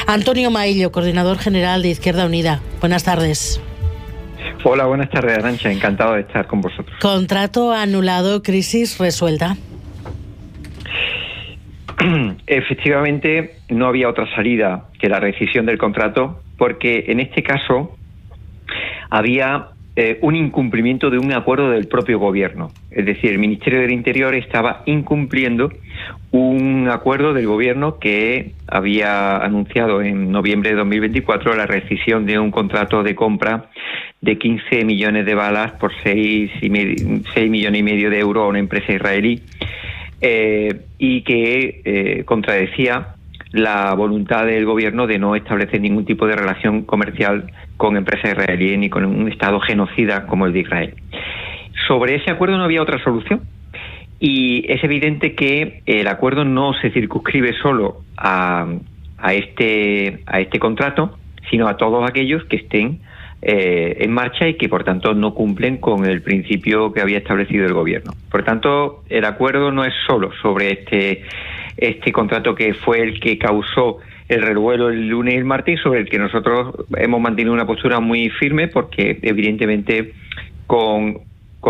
Antonio Maillo, coordinador general de Izquierda Unida. Buenas tardes. Hola, buenas tardes, Arantxa. Encantado de estar con vosotros. Contrato anulado, crisis resuelta. Efectivamente, no había otra salida que la rescisión del contrato, porque en este caso había un incumplimiento de un acuerdo del propio gobierno. Es decir, el Ministerio del Interior estaba incumpliendo un acuerdo del gobierno que había anunciado en noviembre de 2024 la rescisión de un contrato de compra de 15 millones de balas por 6 millones y medio de euros a una empresa israelí, y que contradecía la voluntad del gobierno de no establecer ningún tipo de relación comercial con empresas israelíes ni con un Estado genocida como el de Israel. Sobre ese acuerdo no había otra solución, y es evidente que el acuerdo no se circunscribe solo a este contrato, sino a todos aquellos que estén en marcha y que por tanto no cumplen con el principio que había establecido el gobierno. Por tanto, el acuerdo no es solo sobre este contrato que fue el que causó el revuelo el lunes y el martes, sobre el que nosotros hemos mantenido una postura muy firme, porque evidentemente con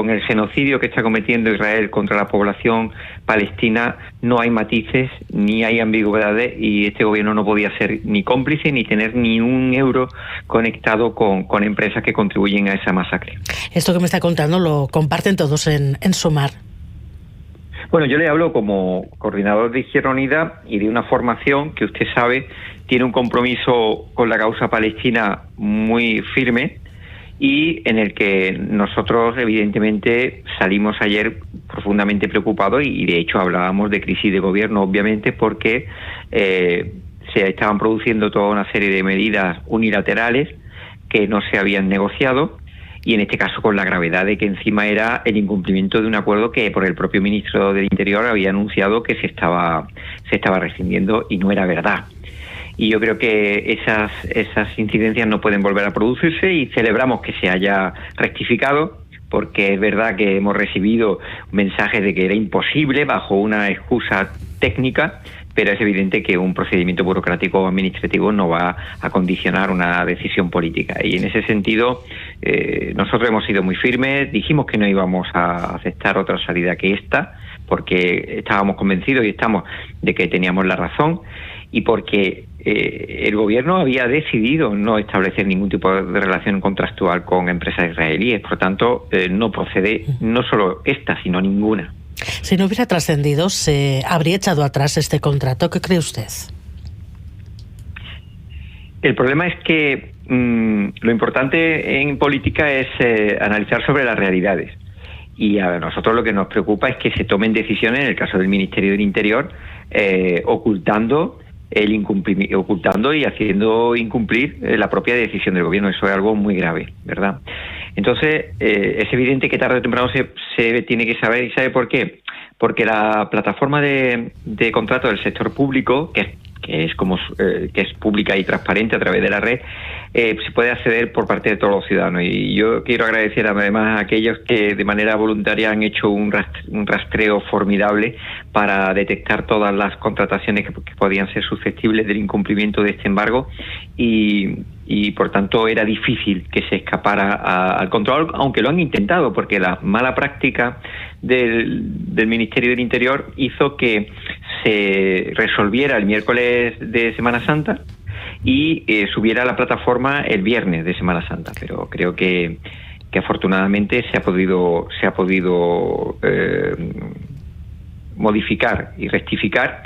el genocidio que está cometiendo Israel contra la población palestina no hay matices ni hay ambigüedades, y este gobierno no podía ser ni cómplice ni tener ni un euro conectado con empresas que contribuyen a esa masacre. Esto que me está contando lo comparten todos en Sumar. Bueno, yo le hablo como coordinador de Izquierda Unida y de una formación que usted sabe tiene un compromiso con la causa palestina muy firme, y en el que nosotros evidentemente salimos ayer profundamente preocupados, y de hecho hablábamos de crisis de gobierno, obviamente, porque se estaban produciendo toda una serie de medidas unilaterales que no se habían negociado, y en este caso con la gravedad de que encima era el incumplimiento de un acuerdo que por el propio ministro del Interior había anunciado que se estaba rescindiendo, y no era verdad. Y yo creo que esas incidencias no pueden volver a producirse, y celebramos que se haya rectificado, porque es verdad que hemos recibido mensajes de que era imposible bajo una excusa técnica, pero es evidente que un procedimiento burocrático o administrativo no va a condicionar una decisión política. Y en ese sentido, nosotros hemos sido muy firmes, dijimos que no íbamos a aceptar otra salida que esta, porque estábamos convencidos y estamos de que teníamos la razón, y porque el gobierno había decidido no establecer ningún tipo de relación contractual con empresas israelíes. Por tanto, no procede no solo esta, sino ninguna. Si no hubiera trascendido, ¿se habría echado atrás este contrato? ¿Qué cree usted? El problema es que lo importante en política es analizar sobre las realidades. Y a nosotros lo que nos preocupa es que se tomen decisiones, en el caso del Ministerio del Interior, ocultando y haciendo incumplir la propia decisión del gobierno. Eso es algo muy grave, ¿verdad? Entonces, es evidente que tarde o temprano se tiene que saber. ¿Y sabe por qué? Porque la plataforma de contrato del sector público, que es pública y transparente a través de la red, se puede acceder por parte de todos los ciudadanos. Y yo quiero agradecer además a aquellos que de manera voluntaria han hecho un rastreo formidable para detectar todas las contrataciones que podían ser susceptibles del incumplimiento de este embargo, y por tanto era difícil que se escapara al control, aunque lo han intentado, porque la mala práctica del Ministerio del Interior hizo que se resolviera el miércoles de Semana Santa y subiera a la plataforma el viernes de Semana Santa. Pero creo que afortunadamente se ha podido modificar y rectificar.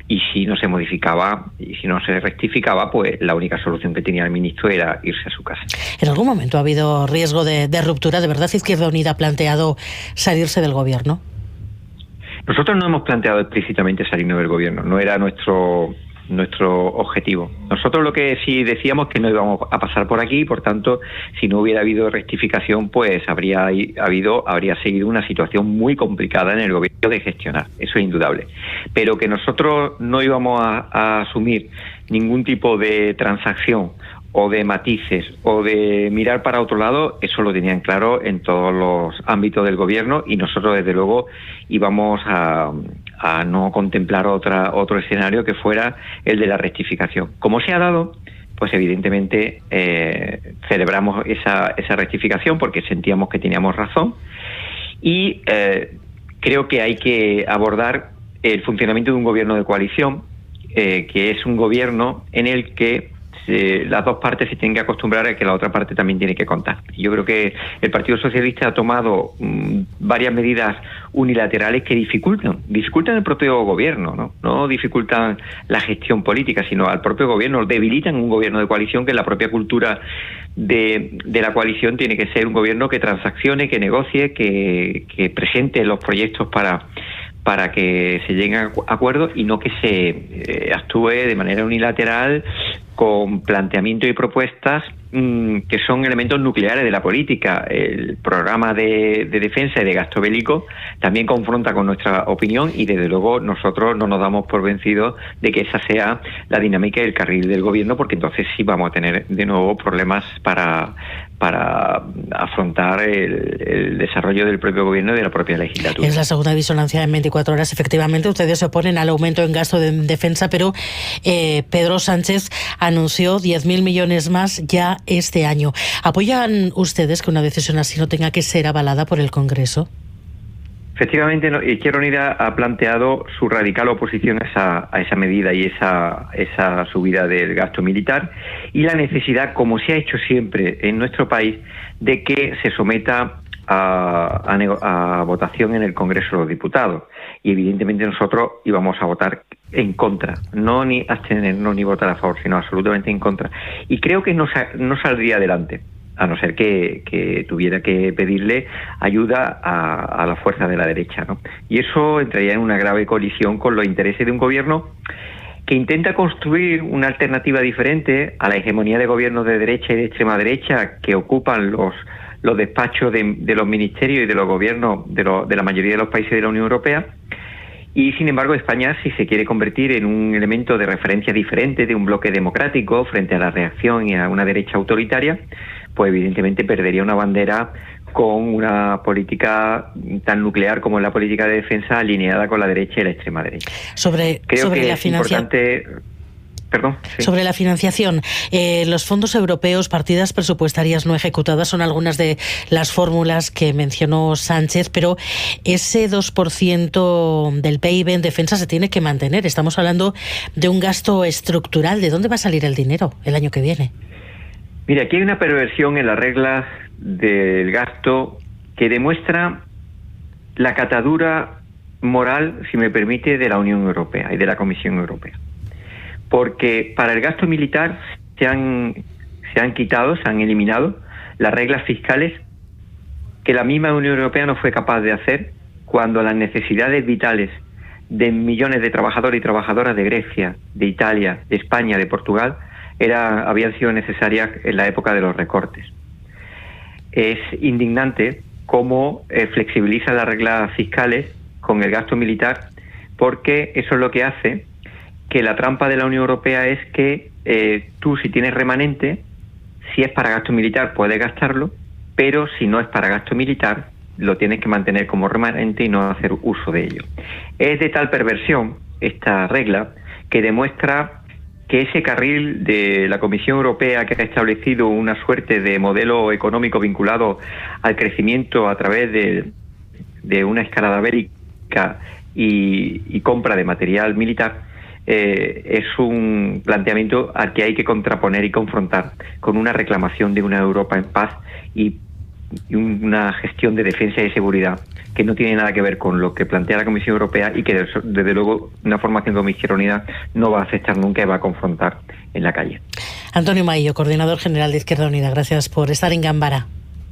Y si no se modificaba y si no se rectificaba, pues la única solución que tenía el ministro era irse a su casa. ¿En algún momento ha habido riesgo de ruptura? ¿De verdad Izquierda Unida ha planteado salirse del gobierno? Nosotros no hemos planteado explícitamente salirnos del gobierno, no era nuestro objetivo. Nosotros lo que sí decíamos que no íbamos a pasar por aquí, por tanto, si no hubiera habido rectificación, pues habría seguido una situación muy complicada en el gobierno de gestionar, eso es indudable. Pero que nosotros no íbamos a asumir ningún tipo de transacción o de matices o de mirar para otro lado, eso lo tenían claro en todos los ámbitos del gobierno, y nosotros desde luego íbamos a no contemplar otro escenario que fuera el de la rectificación. Como se ha dado, pues evidentemente celebramos esa rectificación porque sentíamos que teníamos razón, y creo que hay que abordar el funcionamiento de un gobierno de coalición, que es un gobierno en el que las dos partes se tienen que acostumbrar a que la otra parte también tiene que contar. Yo creo que el Partido Socialista ha tomado varias medidas unilaterales que dificultan el propio gobierno, no dificultan la gestión política, sino al propio gobierno, debilitan un gobierno de coalición, que la propia cultura de la coalición tiene que ser un gobierno que transaccione, que negocie, que presente los proyectos para que se lleguen a acuerdos, y no que se actúe de manera unilateral con planteamientos y propuestas que son elementos nucleares de la política. El programa de defensa y de gasto bélico también confronta con nuestra opinión, y desde luego nosotros no nos damos por vencidos de que esa sea la dinámica y el carril del gobierno, porque entonces sí vamos a tener de nuevo problemas para afrontar el desarrollo del propio gobierno y de la propia legislatura. Es la segunda disonancia en 24 horas. Efectivamente, ustedes se oponen al aumento en gasto de defensa, pero Pedro Sánchez anunció 10.000 millones más ya este año. ¿Apoyan ustedes que una decisión así no tenga que ser avalada por el Congreso? Efectivamente, Izquierda Unida ha planteado su radical oposición a esa medida y esa subida del gasto militar, y la necesidad, como se ha hecho siempre en nuestro país, de que se someta a votación en el Congreso de los Diputados. Y evidentemente nosotros íbamos a votar en contra, no ni abstenernos ni votar a favor, sino absolutamente en contra. Y creo que no saldría adelante, a no ser que tuviera que pedirle ayuda a la fuerza de la derecha, ¿no? Y eso entraría en una grave colisión con los intereses de un gobierno que intenta construir una alternativa diferente a la hegemonía de gobiernos de derecha y de extrema derecha que ocupan los despachos de los ministerios y de los gobiernos de la mayoría de los países de la Unión Europea. Y sin embargo, España, si se quiere convertir en un elemento de referencia diferente de un bloque democrático frente a la reacción y a una derecha autoritaria, pues evidentemente perdería una bandera con una política tan nuclear como es la política de defensa, alineada con la derecha y la extrema derecha. Sobre la financiación. Perdón. Sí. Sobre la financiación, los fondos europeos, partidas presupuestarias no ejecutadas, son algunas de las fórmulas que mencionó Sánchez, pero ese 2% del PIB en defensa se tiene que mantener. Estamos hablando de un gasto estructural. ¿De dónde va a salir el dinero el año que viene? Mira, aquí hay una perversión en las reglas del gasto que demuestra la catadura moral, si me permite, de la Unión Europea y de la Comisión Europea. Porque para el gasto militar se han eliminado las reglas fiscales que la misma Unión Europea no fue capaz de hacer cuando las necesidades vitales de millones de trabajadores y trabajadoras de Grecia, de Italia, de España, de Portugal, habían sido necesarias en la época de los recortes. Es indignante cómo flexibilizan las reglas fiscales con el gasto militar, porque eso es lo que hace que la trampa de la Unión Europea es que tú, si tienes remanente, si es para gasto militar puedes gastarlo, pero si no es para gasto militar lo tienes que mantener como remanente y no hacer uso de ello. Es de tal perversión esta regla que demuestra que ese carril de la Comisión Europea, que ha establecido una suerte de modelo económico vinculado al crecimiento a través de una escalada bélica y compra de material militar, es un planteamiento al que hay que contraponer y confrontar con una reclamación de una Europa en paz y una gestión de defensa y seguridad que no tiene nada que ver con lo que plantea la Comisión Europea, y que desde luego una formación como Izquierda Unida no va a aceptar nunca y va a confrontar en la calle. Antonio Maillo, coordinador general de Izquierda Unida, gracias por estar en Gambara.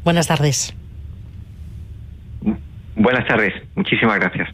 Buenas tardes. Buenas tardes, muchísimas gracias.